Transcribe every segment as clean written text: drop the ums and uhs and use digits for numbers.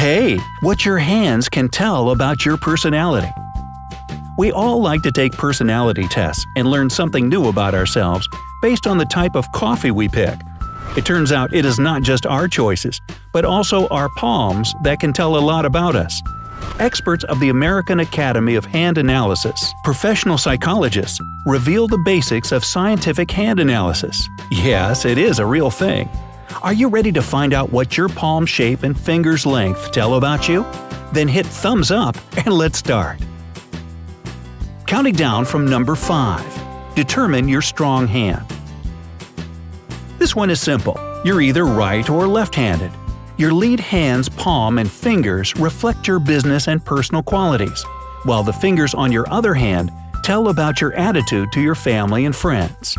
Hey, what your hands can tell about your personality. We all like to take personality tests and learn something new about ourselves based on the type of coffee we pick. It turns out it is not just our choices, but also our palms that can tell a lot about us. Experts of the American Academy of Hand Analysis, professional psychologists, reveal the basics of scientific hand analysis. Yes, it is a real thing. Are you ready to find out what your palm shape and finger's length tell about you? Then hit thumbs up and let's start. Counting down from number 5. Determine your strong hand. This one is simple. You're either right or left-handed. Your lead hand's palm and fingers reflect your business and personal qualities, while the fingers on your other hand tell about your attitude to your family and friends.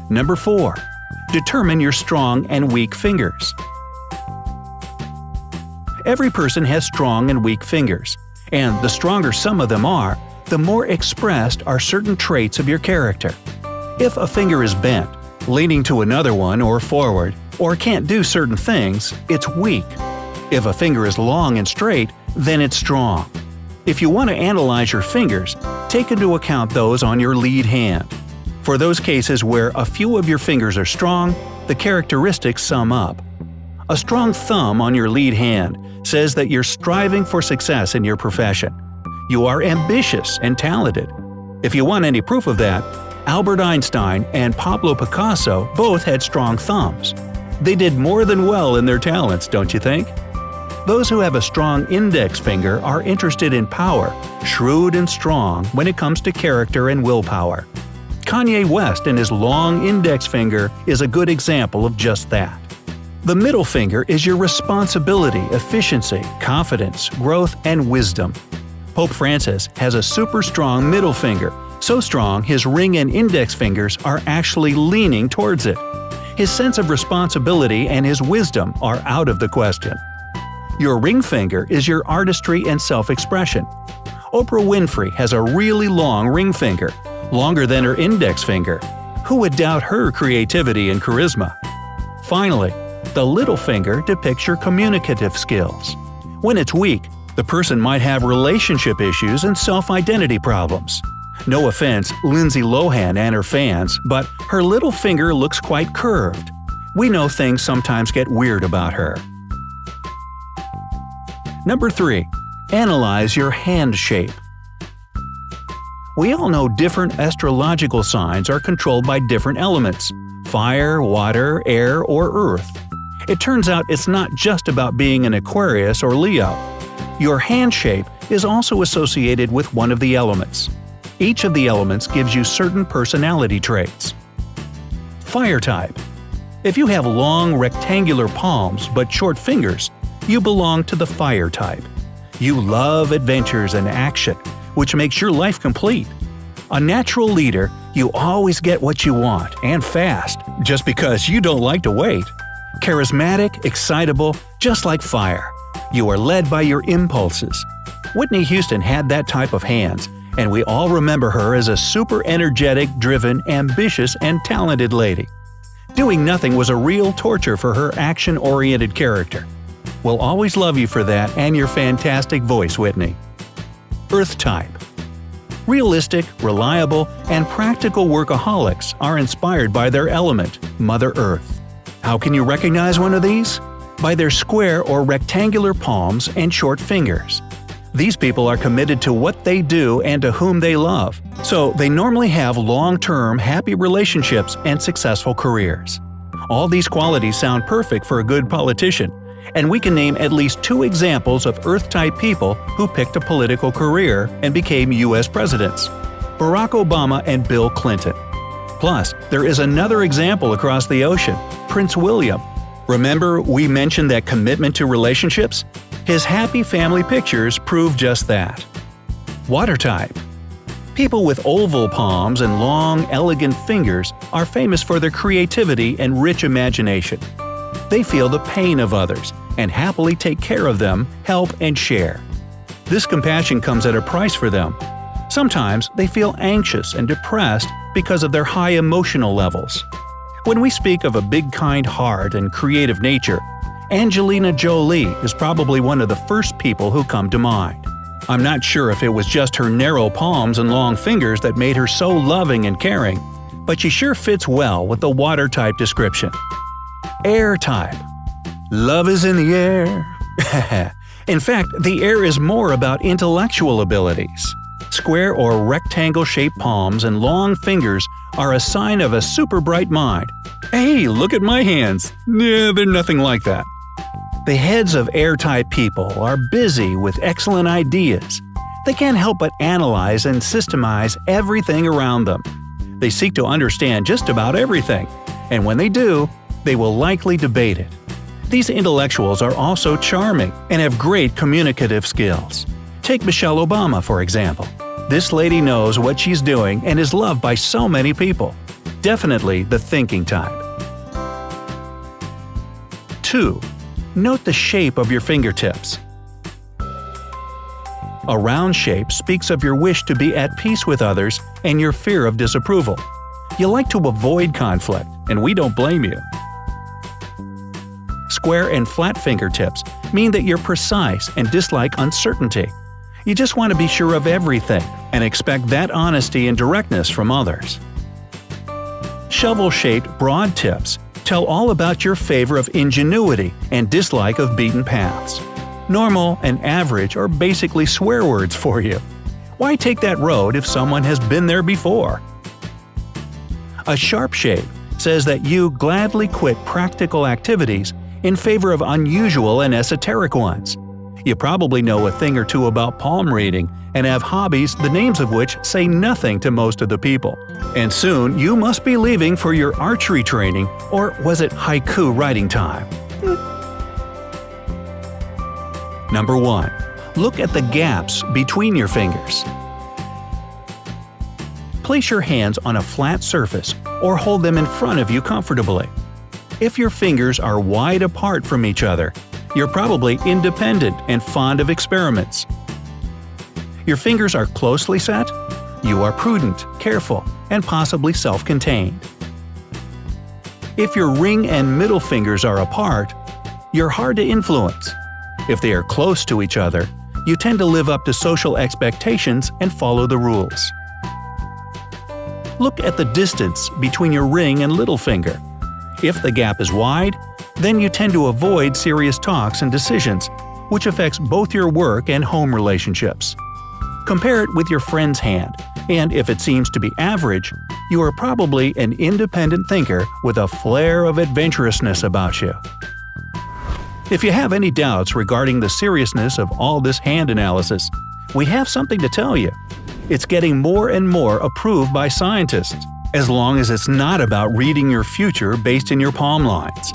Number 4. Determine your strong and weak fingers. Every person has strong and weak fingers, and the stronger some of them are, the more expressed are certain traits of your character. If a finger is bent, leaning to another one or forward, or can't do certain things, it's weak. If a finger is long and straight, then it's strong. If you want to analyze your fingers, take into account those on your lead hand. For those cases where a few of your fingers are strong, the characteristics sum up. A strong thumb on your lead hand says that you're striving for success in your profession. You are ambitious and talented. If you want any proof of that, Albert Einstein and Pablo Picasso both had strong thumbs. They did more than well in their talents, don't you think? Those who have a strong index finger are interested in power, shrewd and strong when it comes to character and willpower. Kanye West and his long index finger is a good example of just that. The middle finger is your responsibility, efficiency, confidence, growth, and wisdom. Pope Francis has a super strong middle finger, so strong his ring and index fingers are actually leaning towards it. His sense of responsibility and his wisdom are out of the question. Your ring finger is your artistry and self-expression. Oprah Winfrey has a really long ring finger, longer than her index finger. Who would doubt her creativity and charisma? Finally, the little finger depicts your communicative skills. When it's weak, the person might have relationship issues and self-identity problems. No offense, Lindsay Lohan and her fans, but her little finger looks quite curved. We know things sometimes get weird about her. Number 3. Analyze your hand shape. We all know different astrological signs are controlled by different elements – fire, water, air, or earth. It turns out it's not just about being an Aquarius or Leo. Your hand shape is also associated with one of the elements. Each of the elements gives you certain personality traits. Fire type. If you have long rectangular palms but short fingers, you belong to the fire type. You love adventures and action, which makes your life complete. A natural leader, you always get what you want, and fast, just because you don't like to wait. Charismatic, excitable, just like fire. You are led by your impulses. Whitney Houston had that type of hands, and we all remember her as a super energetic, driven, ambitious, and talented lady. Doing nothing was a real torture for her action-oriented character. We'll always love you for that and your fantastic voice, Whitney. Earth type. Realistic, reliable, and practical workaholics are inspired by their element, Mother Earth. How can you recognize one of these? By their square or rectangular palms and short fingers. These people are committed to what they do and to whom they love, so they normally have long-term, happy relationships and successful careers. All these qualities sound perfect for a good politician, and we can name at least 2 examples of Earth-type people who picked a political career and became U.S. presidents: Barack Obama and Bill Clinton. Plus, there is another example across the ocean, Prince William. Remember we mentioned that commitment to relationships? His happy family pictures prove just that. Water type. People with oval palms and long, elegant fingers are famous for their creativity and rich imagination. They feel the pain of others and happily take care of them, help, and share. This compassion comes at a price for them. Sometimes they feel anxious and depressed because of their high emotional levels. When we speak of a big kind heart and creative nature, Angelina Jolie is probably one of the first people who come to mind. I'm not sure if it was just her narrow palms and long fingers that made her so loving and caring, but she sure fits well with the water type description. Air type. Love is in the air. In fact, the air is more about intellectual abilities. Square or rectangle-shaped palms and long fingers are a sign of a super bright mind. Hey, look at my hands. Yeah, they're nothing like that. The heads of air-type people are busy with excellent ideas. They can't help but analyze and systemize everything around them. They seek to understand just about everything, and when they do, they will likely debate it. These intellectuals are also charming and have great communicative skills. Take Michelle Obama, for example. This lady knows what she's doing and is loved by so many people. Definitely the thinking type. 2. Note the shape of your fingertips. A round shape speaks of your wish to be at peace with others and your fear of disapproval. You like to avoid conflict, and we don't blame you. Square and flat fingertips mean that you're precise and dislike uncertainty. You just want to be sure of everything and expect that honesty and directness from others. Shovel-shaped broad tips tell all about your favor of ingenuity and dislike of beaten paths. Normal and average are basically swear words for you. Why take that road if someone has been there before? A sharp shape says that you gladly quit practical activities in favor of unusual and esoteric ones. You probably know a thing or two about palm reading and have hobbies the names of which say nothing to most of the people. And soon you must be leaving for your archery training, or was it haiku writing time? Number 1. Look at the gaps between your fingers. Place your hands on a flat surface or hold them in front of you comfortably. If your fingers are wide apart from each other, you're probably independent and fond of experiments. Your fingers are closely set? You are prudent, careful, and possibly self-contained. If your ring and middle fingers are apart, you're hard to influence. If they are close to each other, you tend to live up to social expectations and follow the rules. Look at the distance between your ring and little finger. If the gap is wide, then you tend to avoid serious talks and decisions, which affects both your work and home relationships. Compare it with your friend's hand, and if it seems to be average, you are probably an independent thinker with a flair of adventurousness about you. If you have any doubts regarding the seriousness of all this hand analysis, we have something to tell you. It's getting more and more approved by scientists, as long as it's not about reading your future based in your palm lines.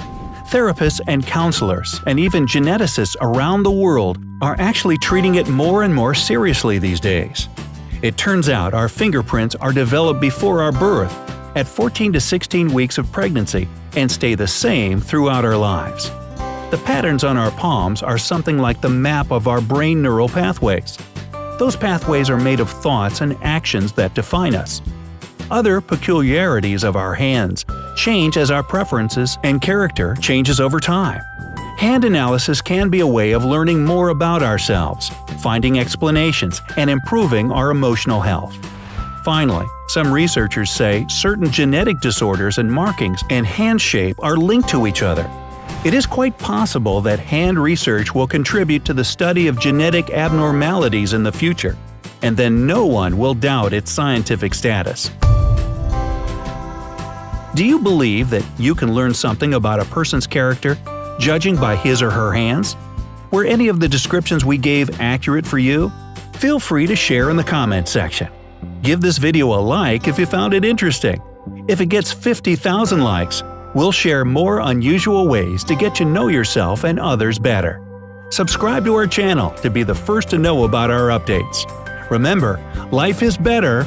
Therapists and counselors, and even geneticists around the world are actually treating it more and more seriously these days. It turns out our fingerprints are developed before our birth, at 14 to 16 weeks of pregnancy, and stay the same throughout our lives. The patterns on our palms are something like the map of our brain neural pathways. Those pathways are made of thoughts and actions that define us. Other peculiarities of our hands change as our preferences and character changes over time. Hand analysis can be a way of learning more about ourselves, finding explanations, and improving our emotional health. Finally, some researchers say certain genetic disorders and markings and hand shape are linked to each other. It is quite possible that hand research will contribute to the study of genetic abnormalities in the future, and then no one will doubt its scientific status. Do you believe that you can learn something about a person's character judging by his or her hands? Were any of the descriptions we gave accurate for you? Feel free to share in the comments section. Give this video a like if you found it interesting. If it gets 50,000 likes, we'll share more unusual ways to get to know yourself and others better. Subscribe to our channel to be the first to know about our updates. Remember, life is better